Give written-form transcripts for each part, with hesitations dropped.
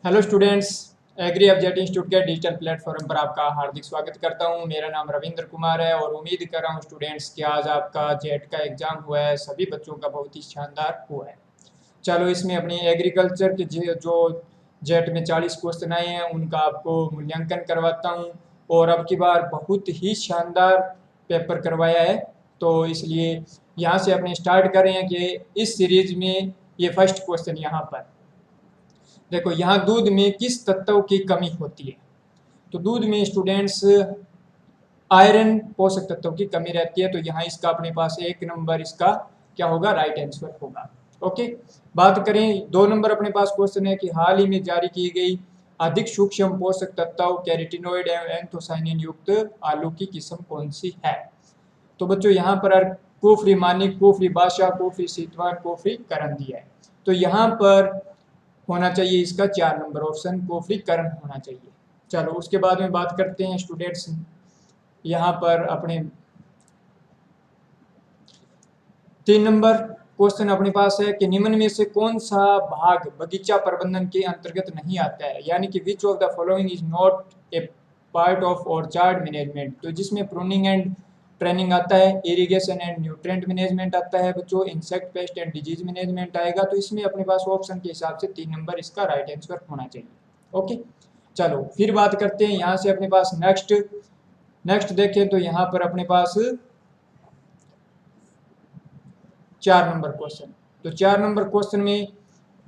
Hello students, agri object institute के digital platform पर आपका हार्दिक स्वागत करता हूं। मेरा नाम रविंद्र कुमार है और उम्मीद कर रहा हूं स्टूडेंट्स कि आज आपका जेट का एग्ज़ाम हुआ है, सभी बच्चों का बहुत ही शानदार हुआ है। चलो इसमें अपनी एग्रीकल्चर के जो जेट में 40 क्वेश्चन आए हैं उनका आपको मूल्यांकन करवाता हूँ। और अब की बार बहुत ही शानदार पेपर करवाया है, तो इसलिए यहाँ से अपने स्टार्ट कर रहे हैं कि इस सीरीज में ये फर्स्ट क्वेश्चन यहाँ पर देखो, यहाँ दूध में किस तत्व की कमी होती है। तो दूध में स्टूडेंट्स आयरन पोषक तत्व की कमी रहती है, तो यहाँ इसका अपने पास एक नंबर इसका क्या होगा, राइट आंसर होगा। ओके, बात करें 2 नंबर अपने पास क्वेश्चन है कि हाल ही में जारी की गई अधिक सूक्ष्म पोषक तत्व कैरोटीनॉइड एवं एंथोसाइनिन युक्त आलू की किस्म कौन सी है। तो बच्चों यहाँ पर कोफरी मानिक, कोफरी बादशाह, कोफरी सीतवान, कोफरी करण दिया है। तो यहाँ पर होना चाहिए इसका 4 नंबर ऑप्शन कोफरी करण होना चाहिए। चलो उसके बाद में बात करते हैं स्टूडेंट्स, यहाँ पर अपने 3 नंबर क्वेश्चन अपने पास है कि निम्न में से कौन सा भाग बगीचा प्रबंधन के अंतर्गत नहीं आता है, यानी कि which of the following is not a part of orchard management. तो जिसमें प्रूनिंग एंड ट्रेनिंग आता है, इरिगेशन एंड न्यूट्रेंट मैनेजमेंट आता है बच्चों, insect pest and disease management आएगा। तो इसमें अपने पास ऑप्शन के हिसाब से 3 नंबर इसका राइट आंसर होना चाहिए। ओके, चलो फिर बात करते हैं यहाँ से अपने पास नेक्स्ट देखें तो यहाँ पर अपने पास 4 नंबर क्वेश्चन। तो 4 नंबर क्वेश्चन में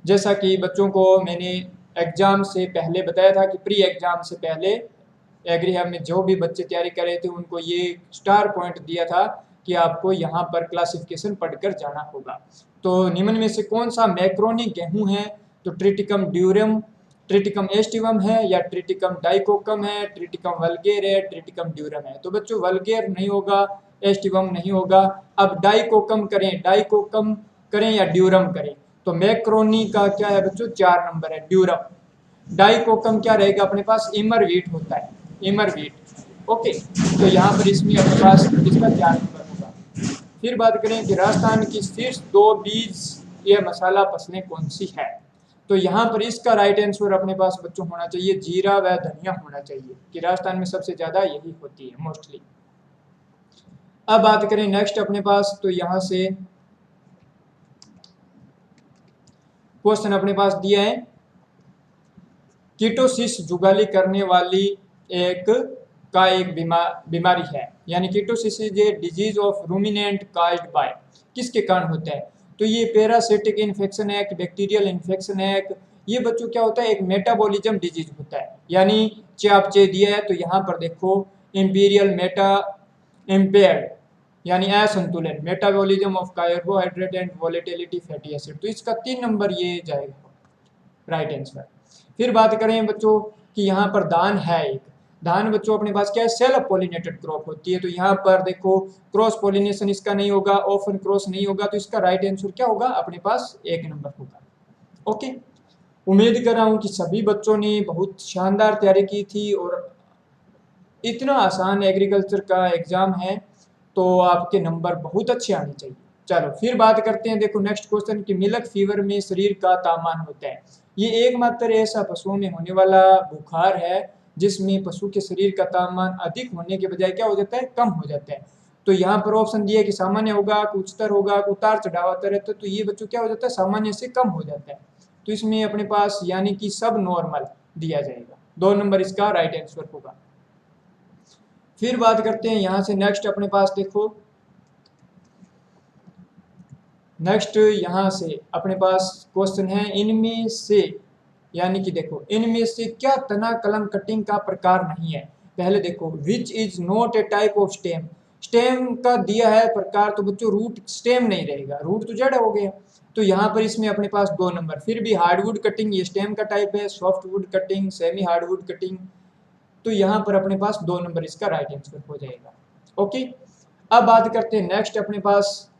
जैसा कि बच्चों को मैंने एग्जाम से पहले बताया था कि प्री एग्जाम से पहले एग्री हब में जो भी बच्चे तैयारी कर रहे थे उनको ये स्टार पॉइंट दिया था कि आपको यहाँ पर क्लासिफिकेशन पढ़कर जाना होगा। तो निम्न में से कौन सा मैक्रोनी गेहूं है। तो ट्रिटिकम ड्यूरम, ट्रिटिकम एस्टिवम है, या ट्रिटिकम डाइकोकम है, ट्रिटिकम वल्गेर है, ट्रिटिकम ड्यूरम है। तो बच्चों वल्गेर नहीं होगा, एस्टिवम नहीं होगा। अब डाइकोकम करें या ड्यूरम करें। तो मैक्रोनी का क्या है बच्चों, 4 नंबर है ड्यूरम। डाइकोकम क्या रहेगा अपने पास, इमर वीट होता है, इमर वीट। ओके, तो यहाँ पर इसमें अपने पास इसका 4 नंबर होगा। फिर बात करें कि राजस्थान की शीर्ष 2 बीज या मसाला फसलें कौन सी है। तो यहाँ पर इसका राइट आंसर अपने पास बच्चों होना चाहिए जीरा व धनिया होना चाहिए, कि राजस्थान में सबसे ज्यादा यही होती है मोस्टली। अब बात करें नेक्स्ट अपने पास, तो यहाँ से क्वेश्चन अपने पास दिया है कीटोसिस जुगाली करने वाली एक बीमारी है, यानी ketosis is a disease of ruminant caused by, किसके कारण होता है। तो ये पैरासिटिक इन्फेक्शन है, बैक्टीरियल इन्फेक्शन है, ये बच्चों क्या होता है, एक मेटाबॉलिज्म डिजीज होता है। यानी चापचे दिया है तो यहाँ पर देखो इंपीरियल मेटा इम्पेयर्ड, यानी असंतुलन, metabolism of carbohydrate and volatility fatty acid. तो इसका 3 नंबर ये जाएगा राइट आंसर। फिर बात करें बच्चों कि यहाँ पर धान है एक, धान बच्चों अपने पास क्या है, सेल्फ पॉलिनेटेड क्रॉप होती है। तो यहाँ पर देखो क्रॉस पॉलिनेशन इसका नहीं होगा, ऑफन क्रॉस नहीं होगा, तो इसका राइट आंसर क्या होगा अपने पास 1 नंबर होगा। ओके, उम्मीद कर रहा हूँ कि सभी बच्चों ने बहुत शानदार तैयारी की थी और इतना आसान एग्रीकल्चर का एग्जाम है तो आपके नंबर बहुत अच्छे आने चाहिए। चलो फिर बात करते हैं, देखो नेक्स्ट क्वेश्चन कि मिल्क फीवर में शरीर का तापमान होता है। ये एकमात्र ऐसा पशुओं में होने वाला बुखार है जिसमें पशु के शरीर का तापमान अधिक होने के बजाय क्या हो जाता है, कम हो जाता है। तो यहाँ पर ऑप्शन दिया है कि सामान्य होगा, उच्चतर होगा, उतार चढ़ाव आता रहता है। तो ये बच्चों क्या हो जाता है, सामान्य से कम हो जाता है। तो इसमें अपने पास यानी कि सब नॉर्मल दिया जाएगा, 2 नंबर इसका राइट आंसर होगा। फिर बात करते हैं यहाँ से नेक्स्ट अपने पास देखो नेक्स्ट यहाँ से अपने पास क्वेश्चन है इनमें से, यानी कि देखो इनमें से क्या तना कलम कटिंग का प्रकार नहीं है। पहले देखो which is not a type of stem, stem का दिया है प्रकार, तो बच्चों रूट स्टेम नहीं रहेगा, रूट तो जड़ हो गया। तो यहाँ पर इसमें अपने पास 2 नंबर। फिर भी हार्डवुड कटिंग ये स्टेम का टाइप है, softwood cutting, semi hardwood cutting, तो यहाँ पर अपने पास 2 नंबर इसका राइट आंसर हो जाएगा। ओके, अब बात करते हैं नेक्स्ट अपने पास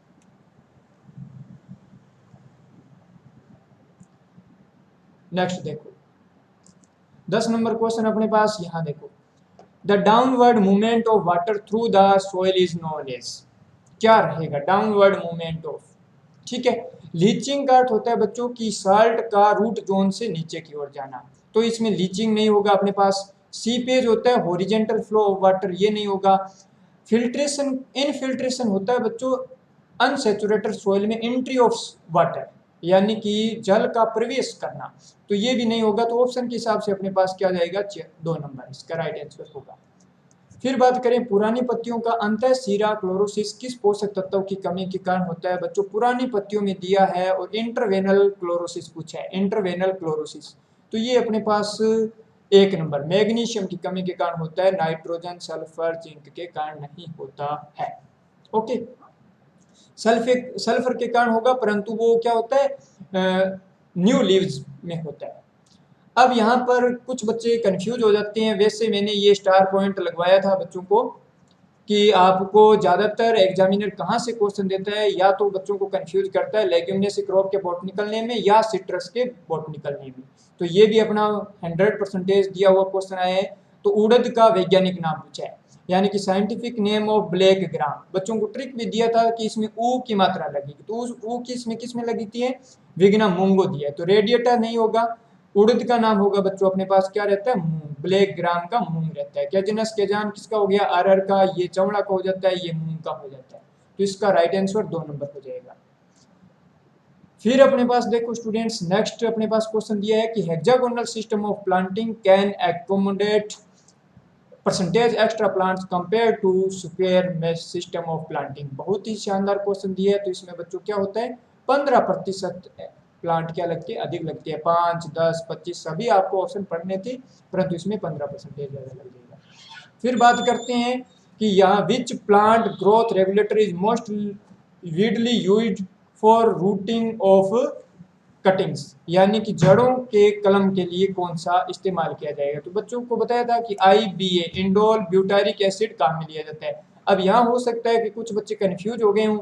नेक्स्ट देखो 10 नंबर क्वेश्चन अपने पास, यहाँ देखो the downward movement of water through the soil is known as, क्या रहेगा डाउनवर्ड मूवमेंट ऑफ, ठीक है। लीचिंग का अर्थ होता है बच्चों की साल्ट का रूट जोन से नीचे की ओर जाना, तो इसमें लीचिंग नहीं होगा अपने पास। सीपेज होता है हॉरिजेंटल फ्लो ऑफ वाटर, ये नहीं होगा। फिल्ट्रेशन, इनफिल्ट्रेशन होता है बच्चों अनसेचुरेटेड सॉइल में एंट्री ऑफ वाटर, यानी कि जल का प्रवेश करना, तो ये भी नहीं होगा। तो ऑप्शन के हिसाब से अपने पास क्या जाएगा, 2 नंबर इसका राइट आंसर होगा। फिर बात करें पुरानी पत्तियों का अंतःशिरा क्लोरोसिस किस पोषक तत्व की कमी के कारण होता है। बच्चों पुरानी पत्तियों में दिया है और इंटरवेनल क्लोरोसिस पूछा है, इंटरवेनल क्लोरोसिस, तो ये अपने पास 1 नंबर मैग्नीशियम की कमी के कारण होता है, नाइट्रोजन सल्फर जिंक के कारण नहीं होता है। ओके, सल्फर के कारण होगा, परंतु वो क्या होता है न्यू लीव्स में होता है। अब यहाँ पर कुछ बच्चे कंफ्यूज हो जाते हैं, वैसे मैंने ये स्टार पॉइंट लगवाया था बच्चों को कि आपको ज़्यादातर एग्जामिनर कहाँ से क्वेश्चन देता है, या तो बच्चों को कंफ्यूज करता है लेग्यूमिनेसी क्रॉप के बॉटनिकल नेम में या सिट्रस के बॉटनिकल नेम में। तो ये भी अपना 100% दिया हुआ क्वेश्चन आया है। तो उड़द का वैज्ञानिक नाम पूछा है, यानी कि scientific name of black gram. बच्चों को ट्रिक भी दिया था कि इसमें ऊ की मात्रा लगेगी, तो उस ऊ की इसमें किस में लगी थी, विग्ना मूंगो दिया है, तो रेडिएटर नहीं होगा। उड़द का नाम होगा बच्चों अपने पास क्या रहता है, मूंग, ब्लैक ग्राम का मूंग रहता है। कैजनस केजान किसका हो गया, अरहर का, ये चौड़ा का हो जाता है, ये मूंग का हो जाता है। तो इसका राइट आंसर 2 नंबर हो जाएगा। फिर अपने पास देखो स्टूडेंट्स, नेक्स्ट अपने पास क्वेश्चन दिया है कि hexagonal system of planting can accommodate percentage extra plants compare to square mesh system of planting. बहुत ही शानदार क्वेश्चन दिया है। तो इसमें बच्चों क्या होता है, 15% प्लांट क्या लगती है, अधिक लगती है। 5, 10, 25 सभी आपको ऑप्शन पढ़ने थे, परंतु इसमें 15% ज़्यादा लग जाएगा। फिर बात करते हैं कि यहाँ which plant growth regulator is most widely used for routing of cuttings, यानी कि जड़ों के कलम के लिए कौन सा इस्तेमाल किया जाएगा। तो बच्चों को बताया था कि IBA इंडोल ब्यूटारिक एसिड काम में लिया जाता है। अब यहाँ हो सकता है कि कुछ बच्चे कंफ्यूज हो गए हों,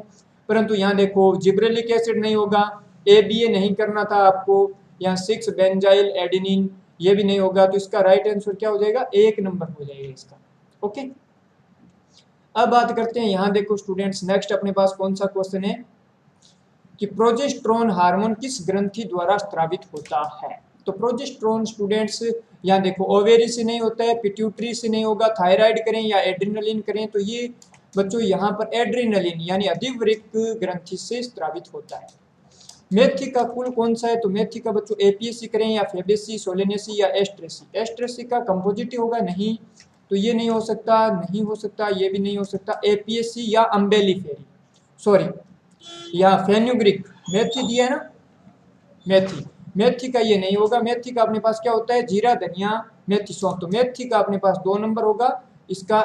परंतु यहाँ देखो जिब्रेलिक एसिड नहीं होगा, ABA नहीं करना था आपको, यहाँ 6 बेंजाइल एडेनिन ये भी नहीं होगा। तो इसका राइट आंसर क्या हो जाएगा, 1 नंबर हो जाएगा इसका। ओके, अब बात करते हैं, यहाँ देखो स्टूडेंट्स, नेक्स्ट अपने पास कौन सा क्वेश्चन है कि प्रोजेस्टेरोन हार्मोन किस ग्रंथि द्वारा स्रावित होता है। तो प्रोजेस्टेरोन स्टूडेंट्स यहाँ देखो ओवेरी से नहीं होता है, पिट्यूटरी से नहीं होगा, थायराइड करें या एड्रिनलिन करें, तो ये बच्चों यहाँ पर एड्रिनलिन यानी अधिवृक्क ग्रंथि से स्रावित होता है। मेथी का कुल कौन सा है, तो मेथी का बच्चों एपीएसी करें या फेबेसी, सोलेनेसी या एस्ट्रेसी। एस्ट्रेसी का कंपोजिट होगा नहीं, तो ये नहीं हो सकता, नहीं हो सकता, ये भी नहीं हो सकता। एपीएसी या अम्बेलिफेरी, सॉरी या फेन्यूग्रिक, मेथी दिया है ना, मेथी, मेथी का ये नहीं होगा। मेथी का अपने पास क्या होता है, जीरा, धनिया, मेथी, सौंफ, तो मेथी का अपने पास 2 नंबर होगा, इसका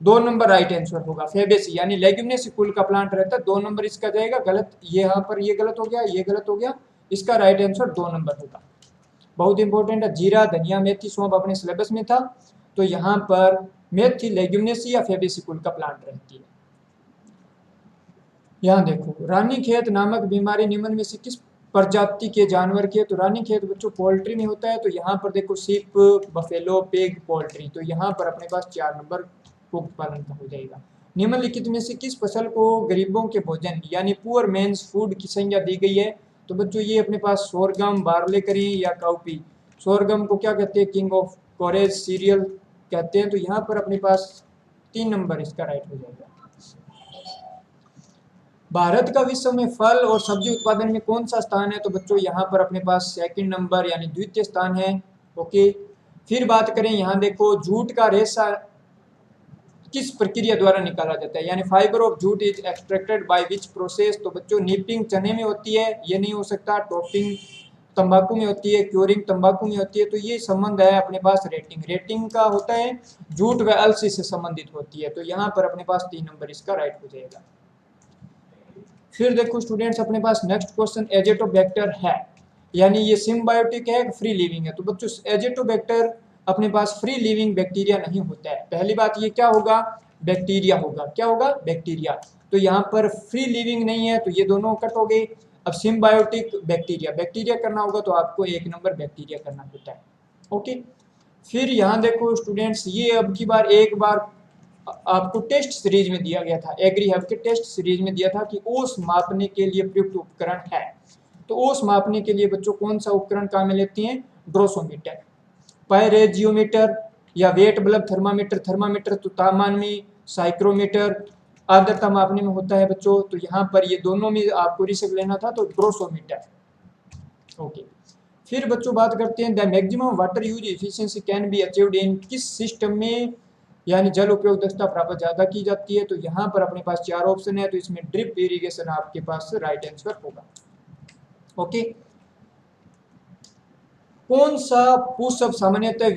2 नंबर राइट आंसर होगा। फेबेसी यानी लेग्यूमिनेसी कुल का प्लांट रहता है, 2 नंबर इसका जाएगा। गलत, ये यहाँ पर ये गलत हो गया, ये गलत हो गया, इसका राइट आंसर 2 नंबर होगा। बहुत इंपॉर्टेंट है, जीरा, धनिया, मेथी, सौंफ अपने सिलेबस में था, तो यहाँ पर मेथी लेग्यूमिनेसी या फेबेसी कुल का प्लांट रहती है। यहाँ देखो रानीखेत नामक बीमारी निम्न में से किस प्रजाति के जानवर की है। तो रानीखेत बच्चों पोल्ट्री में होता है, तो यहाँ पर देखो सिप, बफेलो, पिग, पोल्ट्री, तो यहाँ पर अपने पास 4 नंबर कुक्कुट पालन का हो जाएगा। निम्नलिखित में से किस फसल को गरीबों के भोजन यानी पुअर मेंस फूड की संज्ञा दी गई है। तो बच्चों ये अपने पास सोरगम, बार्ले करें या काउपी। सोरगम को क्या कहते हैं, किंग ऑफ कोरेज सीरियल कहते हैं, तो यहाँ पर अपने पास 3 नंबर इसका राइट हो जाएगा। भारत का विश्व में फल और सब्जी उत्पादन में कौन सा स्थान है। तो बच्चों यहाँ पर अपने पास 2nd नंबर यानी द्वितीय स्थान है। ओके, फिर बात करें, यहाँ देखो जूट का रेशा किस प्रक्रिया द्वारा निकाला जाता है, यानी fibre of jute is extracted by which process. तो बच्चों नीपिंग चने में होती है, ये नहीं हो सकता। टॉपिंग तंबाकू में होती है, क्योरिंग तंबाकू में होती है। तो ये संबंध है अपने पास रेटिंग, रेटिंग का होता है जूट व अलसी से संबंधित होती है। तो यहाँ पर अपने पास 3 नंबर इसका राइट हो जाएगा। फिर देखो स्टूडेंट्स अपने पास नेक्स्ट क्वेश्चन एजेटोबैक्टर है, यानी ये सिम्बायोटिक है, फ्री लिविंग है। तो बच्चों एजेटोबैक्टर अपने पास फ्री लिविंग बैक्टीरिया नहीं होता है। पहली बात ये क्या होगा, बैक्टीरिया होगा, क्या होगा, बैक्टीरिया। तो यहाँ पर फ्री लिविंग नहीं है, तो ये दोनों कट हो गए। अब सिम्बायोटिक बैक्टीरिया, बैक्टीरिया करना होगा तो आपको 1 नंबर बैक्टीरिया करना होता है। ओके, फिर यहाँ देखो स्टूडेंट्स, ये अब की बार एक बार आपको टेस्ट सीरीज में दिया गया था, एग्री हब के टेस्ट सीरीज में दिया था कि ओस मापने के लिए प्रयुक्त उपकरण है। तो ओस मापने के लिए बच्चों कौन सा उपकरण काम में लेते हैं? ड्रोसोमीटर, पायरेजियोमीटर या वेट बल्ब थर्मामीटर, थर्मामीटर तो तापमान में, साइक्रोमीटर आर्द्रता मापने में होता है बच्चों। तो यहाँ पर ये दोनों में आपको रिस्क लेना था, तो ड्रोसोमीटर। ओके, फिर बच्चों बात करते हैं the maximum water use efficiency can be achieved in किस सिस्टम में, यानी जल उपयोग दक्षता प्राप्त ज़्यादा की जाती है। तो यहाँ पर अपने पास 4 ऑप्शन है, तो इसमें ड्रिप इरिगेशन आपके पास राइट आंसर होगा। ओके, कौन सा पुशअप सामान्यतः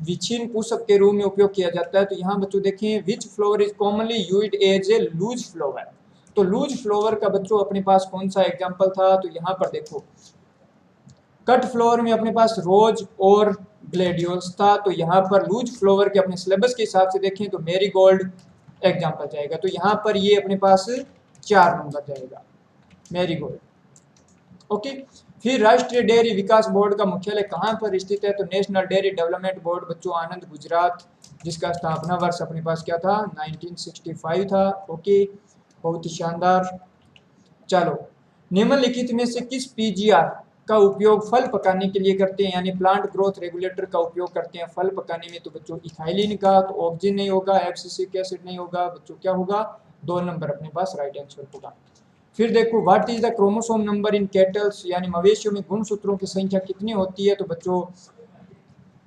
विचिन पुशअप के रूप में उपयोग किया जाता है? तो यहाँ बच्चों देखें, which flower is commonly used as a loose flower. तो लूज फ्लोवर का बच्चों अपने पास कौन सा एग्जांपल था? तो यहाँ पर देखो, कट फ्लोवर में अपने पास रोज और ग्लेडियोल्स था। तो यहाँ पर लूज फ्लोवर के अपने सिलेबस के हिसाब से देखें तो मैरीगोल्ड एग्जांपल जाएगा। तो यहाँ पर ये अपने पास 4 नंबर जाएगा, मैरीगोल्ड। ओके, फिर राष्ट्रीय डेयरी विकास बोर्ड का मुख्यालय कहाँ पर स्थित है? तो नेशनल डेयरी डेवलपमेंट बोर्ड बच्चों आनंद गुजरात, जिसका स्थापना वर्ष अपने पास क्या था? 1965 था। ओके, बहुत ही शानदार। चलो, निम्नलिखित में से किस पीजीआर का उपयोग फल पकाने के लिए करते हैं, यानी प्लांट ग्रोथ रेगुलेटर का उपयोग करते हैं फल पकाने में? तो बच्चों इथाइलिन का, तो ऑक्सिन नहीं होगा, एब्सिसिक एसिड नहीं होगा बच्चों, क्या होगा? 2 नंबर अपने पास राइट आंसर होगा। फिर देखो, what is the chromosome number in kettles, यानी मवेशियों में गुणसूत्रों की संख्या कितनी होती है? तो बच्चों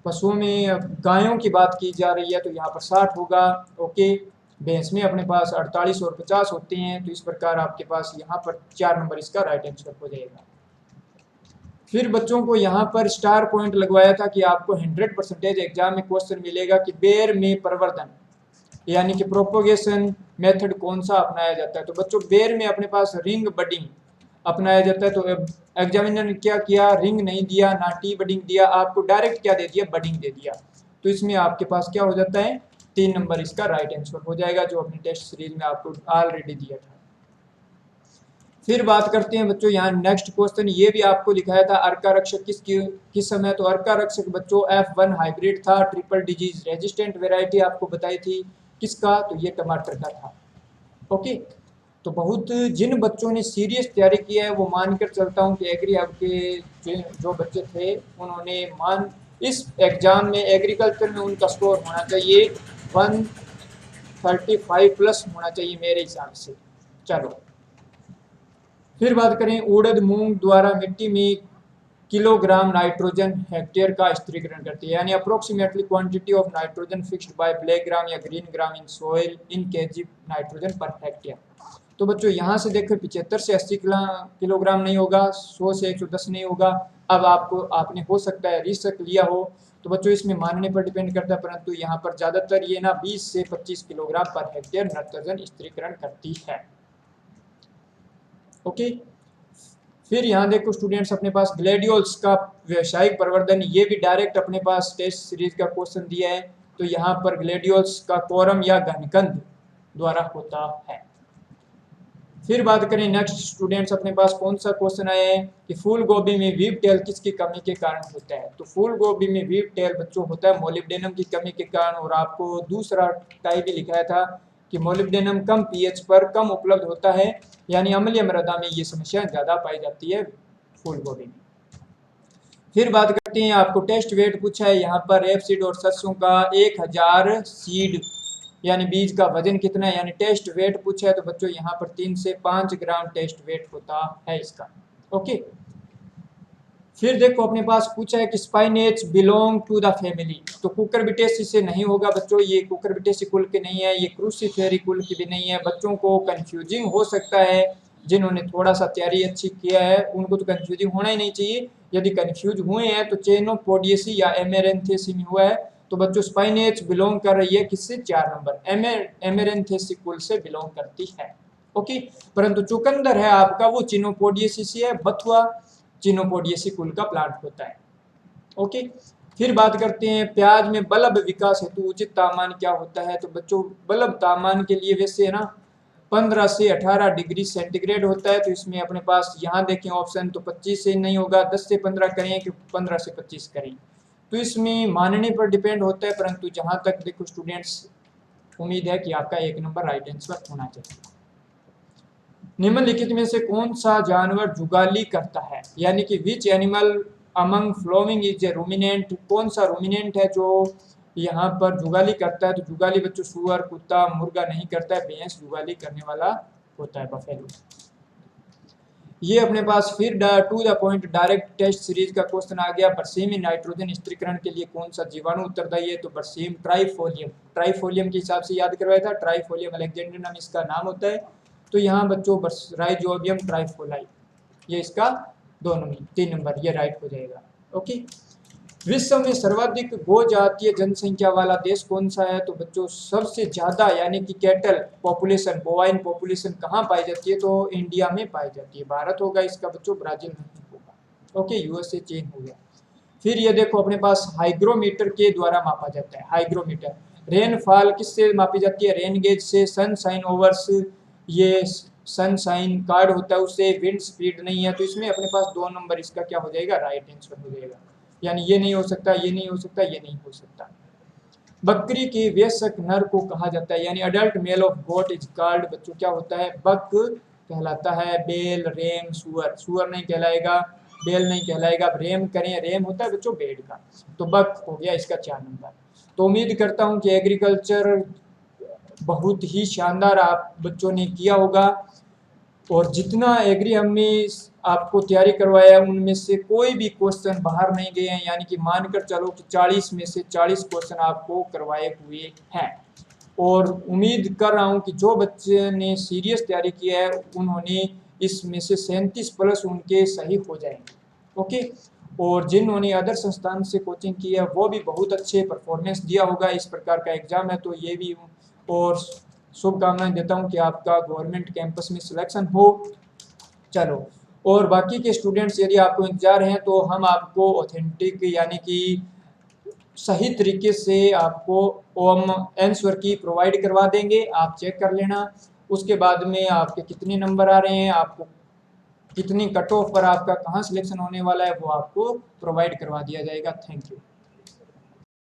पशुओं में गायों की बात की जा रही है, तो यहाँ पर 60 होगा। ओके, भैंस में अपने पास 48 और 50 होते हैं। तो इस प्रकार आपके पास यहाँ पर 4 नंबर इसका राइट आंसर हो जाएगा। फिर बच्चों को यहाँ पर स्टार पॉइंट लगवाया था कि आपको 100% एग्जाम में क्वेश्चन मिलेगा कि बेर में प्रवर्धन यानी कि प्रोपोगेशन मेथड कौन सा अपनाया जाता है? तो बच्चों बेर में अपने पास रिंग बडिंग अपनाया जाता है। तो एग्जामिनर ने क्या किया? रिंग नहीं दिया, ना टी बडिंग दिया, आपको डायरेक्ट क्या दे दिया? बडिंग दे दिया। तो इसमें आपके पास क्या हो जाता है? 3 नंबर इसका राइट आंसर हो जाएगा, जो अपने टेस्ट सीरीज में आपको ऑलरेडी दिया था। फिर बात करते हैं बच्चों, यहाँ नेक्स्ट क्वेश्चन ये भी आपको लिखाया था, अर्का रक्षक किस समय? तो अर्का रक्षक बच्चों F1 हाइब्रिड था, ट्रिपल डिजीज रेजिस्टेंट वेराइटी आपको बताई थी। किसका? तो ये टमाटर का था। ओके, तो बहुत जिन बच्चों ने सीरियस तैयारी किया है वो मानकर चलता हूँ कि एग्री हब के जो बच्चे थे उन्होंने इस एग्जाम में एग्रीकल्चर में उनका स्कोर होना चाहिए 135 प्लस होना चाहिए मेरे हिसाब से। चलो, फिर बात करें, उड़द मूंग द्वारा मिट्टी में किलोग्राम नाइट्रोजन हेक्टेयर का स्थिरीकरण करती है, यानी approximately quantity of nitrogen fixed by black gram या green gram in soil in kg nitrogen per hectare. तो बच्चों यहाँ से देखो 75 से 80 किलोग्राम नहीं होगा, 100 से 110 नहीं होगा। अब आपने हो सकता है रिसर्च लिया हो, तो बच्चों इसमें मानने पर डिपेंड करता है, परंतु यहाँ पर ज़्यादातर ये ना 20 से 25 किलोग्राम पर हेक्टेयर नाइट्रोजन स्थिरीकरण करती है। ओके, फिर यहाँ देखो स्टूडेंट्स, अपने पास ग्लेडियोल्स का व्यावसायिक प्रवर्धन, ये भी डायरेक्ट अपने पास टेस्ट सीरीज का क्वेश्चन दिया है। तो यहाँ पर ग्लेडियोल्स का कोरम या घनकंद द्वारा होता है। फिर बात करें नेक्स्ट स्टूडेंट्स, अपने पास कौन सा क्वेश्चन आया है कि फूल गोभी में वीव टेल किसकी कमी के कारण होता है? तो फूल गोभी में वीव टेल बच्चों होता है मोलिब्डेनम की कमी के कारण। और आपको दूसरा टाइप भी लिखाया था कि मोलिब्डेनम कम पीएच पर कम उपलब्ध होता है, यानी अम्लीय मृदा में ये समस्या ज़्यादा पाई जाती है फूल गोभी में। फिर बात करते हैं, आपको टेस्ट वेट पूछा है यहाँ पर रेपसीड और सरसों का 1000 सीड यानी बीज का वजन कितना है, यानी टेस्ट वेट पूछा है। तो बच्चों यहाँ पर 3 से 5 ग्राम टेस्ट वेट होता है इसका। ओके, फिर देखो अपने पास पूछा है कि स्पाइनेच बिलोंग टू द फैमिली। तो कुकुरबिटेसी से नहीं होगा बच्चों, ये कुकुरबिटेसी कुल के नहीं है, ये क्रूसीफेरी कुल की भी नहीं है। बच्चों को कंफ्यूजिंग हो सकता है, जिन्होंने थोड़ा सा तैयारी अच्छी किया है उनको तो कंफ्यूजिंग होना ही नहीं चाहिए। यदि कंफ्यूज हुए हैं तो चेनोपोडियसी या एमेरेंथेसी में हुआ है। तो बच्चों स्पाइनेच बिलोंग कर रही है किससे? 4 नंबर एमेरेंथेसी कुल से बिलोंग करती है। ओके, परंतु चुकंदर है आपका वो चिनोपोडियसी से है, बथुआ चिनोपोडियसी कुल का प्लांट होता है। ओके, फिर बात करते हैं प्याज में बल्ब विकास हेतु उचित तापमान क्या होता है? तो बच्चों बल्ब तापमान के लिए वैसे है ना 15 से 18 डिग्री सेंटीग्रेड होता है। तो इसमें अपने पास यहाँ देखें ऑप्शन, तो 25 से नहीं होगा, 10 से 15 करें कि 15 से 25 करें, तो इसमें मानने पर डिपेंड होता है। परंतु जहाँ तक देखो स्टूडेंट्स उम्मीद है कि आपका 1 नंबर राइट आंसर होना चाहिए। निम्नलिखित में से कौन सा जानवर जुगाली करता है, यानी कि which animal among following is a ruminant, कौन सा रूमिनेंट है जो यहाँ पर जुगाली करता है। तो जुगाली बच्चों सुअर, कुत्ता, मुर्गा नहीं करता है, भैंस जुगाली करने वाला होता है, बफेलो। ये अपने पास फिर to the point direct test series का क्वेश्चन आ गया। बरसीम नाइट्रोजन स्थिरीकरण के लिए कौन सा जीवाणु उत्तरदायी है। तो बरसीम ट्राइफोलियम, ट्राइफोलियम के हिसाब से याद करवाया था, ट्राइफोलियम अलेक्जेंड्रियम इसका नाम होता है। तो यहाँ बच्चों राइजोबियम ट्राइफोलाई, ये इसका 3 नंबर ये राइट हो जाएगा। ओके, विश्व में सर्वाधिक गो जातीय जनसंख्या वाला देश कौन सा है। तो बच्चों सबसे ज्यादा यानी कि कैटल पॉपुलेशन, बोवाइन पॉपुलेशन कहाँ पाई जाती है। तो इंडिया में पाई जाती है, भारत होगा इसका बच्चों, ब्राजील नहीं होगा। ओके, यूएसए चेंज हो गया। फिर ये देखो अपने पास हाइग्रोमीटर के द्वारा मापा जाता है। हाइग्रोमीटर रेनफॉल किससे मापी जाती है, रेन गेज से। सनशाइन ओवर्स, ये सनशाइन कार्ड होता है उससे। विंड स्पीड नहीं है, तो इसमें अपने पास 2 नंबर इसका क्या हो जाएगा, राइट आंसर हो जाएगा। यानी ये नहीं हो सकता, ये नहीं हो सकता, ये नहीं हो सकता। बकरी के वयस्क नर को कहा जाता है, यानी adult male of goat is called बच्चों क्या होता है, बक कहलाता है। बेल, रेम, सुअर, सुअर नहीं कहलाएगा, बेल नहीं कहलाएगा। रेम करें, रेम होता है बच्चों भेड़ का, तो बक हो गया इसका 4 नंबर। तो उम्मीद करता हूँ कि एग्रीकल्चर बहुत ही शानदार आप बच्चों ने किया होगा, और जितना एग्री हमने आपको तैयारी करवाया उनमें से कोई भी क्वेश्चन बाहर नहीं गए हैं, यानी कि मानकर चलो कि 40 में से 40 क्वेश्चन आपको करवाए हुए हैं। और उम्मीद कर रहा हूं कि जो बच्चे ने सीरियस तैयारी की है उन्होंने इसमें से 37 प्लस उनके सही हो जाएंगे। ओके, और जिन्होंने अदर संस्थान से कोचिंग की है वो भी बहुत अच्छे परफॉर्मेंस दिया होगा। इस प्रकार का एग्जाम है तो ये भी, और शुभकामनाएं देता हूं कि आपका गवर्नमेंट कैंपस में सिलेक्शन हो। चलो, और बाकी के स्टूडेंट्स यदि आपको इंतजार हैं तो हम आपको ऑथेंटिक यानी कि सही तरीके से आपको ओम आंसर की प्रोवाइड करवा देंगे, आप चेक कर लेना। उसके बाद में आपके कितने नंबर आ रहे हैं, आपको कितनी कट ऑफ पर आपका कहाँ सिलेक्शन होने वाला है, वो आपको प्रोवाइड करवा दिया जाएगा। Thank you.